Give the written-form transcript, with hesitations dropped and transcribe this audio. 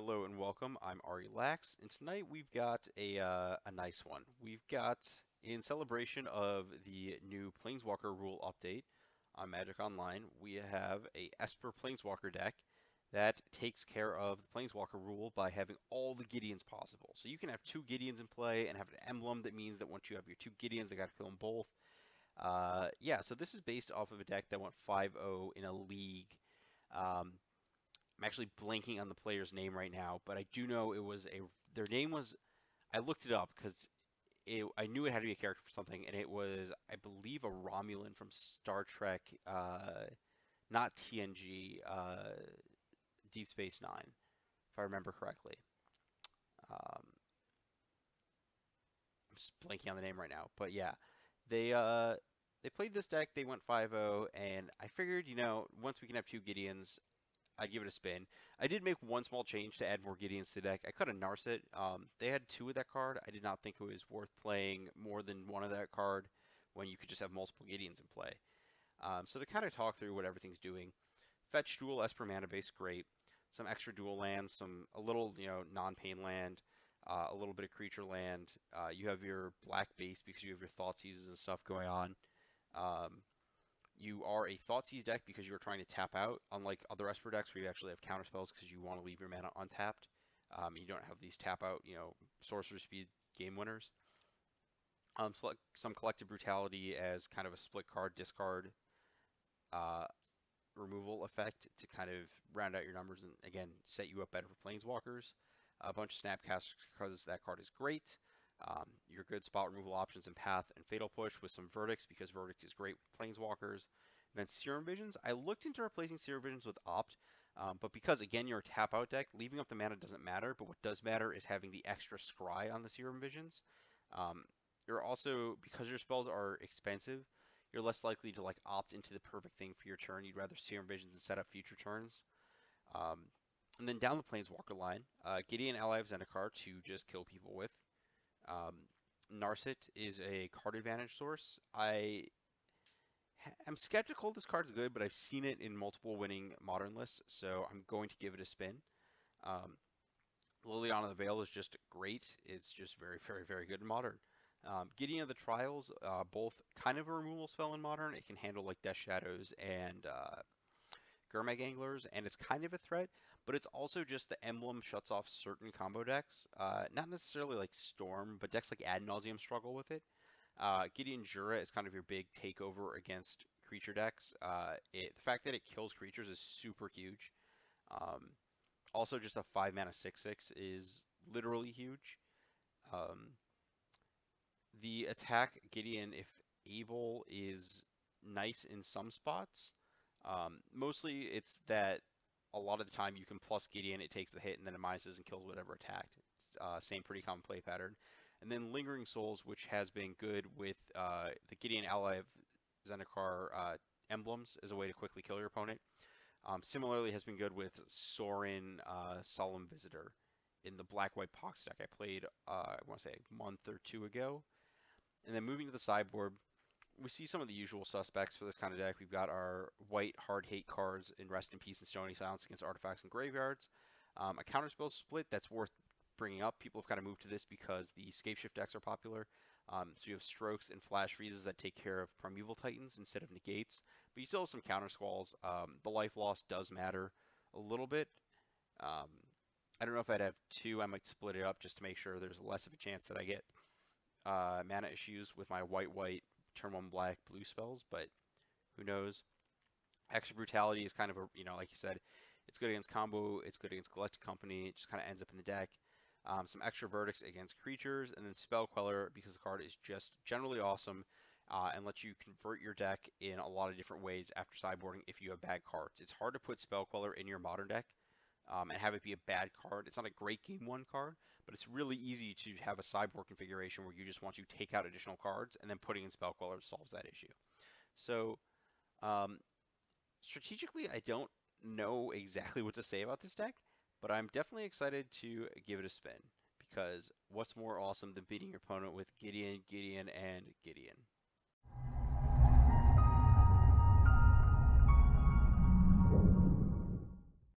Hello and welcome. I'm Ari Lax, and tonight we've got a nice one. We've got, in celebration of the new Planeswalker rule update on Magic Online, we have a Esper Planeswalker deck that takes care of the Planeswalker rule by having all the Gideons possible. So you can have two Gideons in play and have an emblem that means that once you have your two Gideons, they got to kill them both. Yeah, so this is based off of a deck that went 5-0 in a league. I'm actually blanking on the player's name right now, but I do know it was their name was, I looked it up because I knew it had to be a character for something, and it was, I believe, a Romulan from Star Trek, not TNG, Deep Space Nine, if I remember correctly. I'm just blanking on the name right now, but yeah, they played this deck, they went 5-0, and I figured, once we can have two Gideons, I'd give it a spin. I did make one small change to add more Gideons to the deck. I cut a Narset. They had two of that card. I did not think it was worth playing more than one of that card when you could just have multiple Gideons in play. So to kind of talk through what everything's doing, fetch dual Esper mana base, great. Some extra dual lands, a little non-pain land, a little bit of creature land. You have your black base because you have your Thoughtseizes and stuff going on. You are a Thoughtseize deck because you're trying to tap out, unlike other Esper decks where you actually have counterspells because you want to leave your mana untapped. You don't have these tap out, sorcerer speed game winners. Some Collective Brutality as kind of a split card discard removal effect to kind of round out your numbers and, again, set you up better for Planeswalkers. A bunch of Snapcasts because that card is great. Your good spot removal options in Path and Fatal Push with some Verdicts because Verdict is great with Planeswalkers. And then Serum Visions. I looked into replacing Serum Visions with Opt, but because, again, you're a tap-out deck, leaving up the mana doesn't matter, but what does matter is having the extra scry on the Serum Visions. You're also, because your spells are expensive, you're less likely to opt into the perfect thing for your turn. You'd rather Serum Visions and set up future turns. And then down the Planeswalker line, Gideon Ally of Zendikar to just kill people with. Narset is a card advantage source. I'm skeptical this card is good, but I've seen it in multiple winning Modern lists, so I'm going to give it a spin. Liliana the Veil is just great. It's just very, very, very good in Modern. Gideon of the Trials, both kind of a removal spell in Modern. It can handle Death Shadows and Gurmag Anglers, and it's kind of a threat, but it's also just the emblem shuts off certain combo decks. Not necessarily like Storm, but decks like Ad Nauseam struggle with it. Gideon Jura is kind of your big takeover against creature decks. The fact that it kills creatures is super huge. Also, just a 5-mana 6/6 is literally huge. The attack Gideon, if able, is nice in some spots. Mostly it's that a lot of the time you can plus Gideon, it takes the hit, and then it minuses and kills whatever attacked. Same pretty common play pattern. And then Lingering Souls, which has been good with the Gideon Ally of Zendikar emblems as a way to quickly kill your opponent. Similarly has been good with Sorin Solemn Visitor in the Black-White Pox deck I played, I want to say a month or two ago. And then moving to the sideboard, we see some of the usual suspects for this kind of deck. We've got our white hard hate cards in Rest in Peace and Stony Silence against artifacts and graveyards. A counterspell split that's worth bringing up. People have kind of moved to this because the Scapeshift decks are popular. So you have Strokes and Flash Freezes that take care of Primeval Titans instead of negates. But you still have some counter squalls. The life loss does matter a little bit. I don't know if I'd have two. I might split it up just to make sure there's less of a chance that I get mana issues with my white turn 1 black blue spells, but who knows. Extra Brutality is kind of a, like you said, it's good against combo, it's good against Galactic Company, it just kind of ends up in the deck. Some extra verdicts against creatures, and then Spell Queller because the card is just generally awesome and lets you convert your deck in a lot of different ways after sideboarding if you have bad cards. It's hard to put Spell Queller in your Modern deck and have it be a bad card. It's not a great game 1 card, but it's really easy to have a sideboard configuration where you just want to take out additional cards, and then putting in Spell Queller solves that issue. So, strategically, I don't know exactly what to say about this deck, but I'm definitely excited to give it a spin, because what's more awesome than beating your opponent with Gideon, Gideon, and Gideon?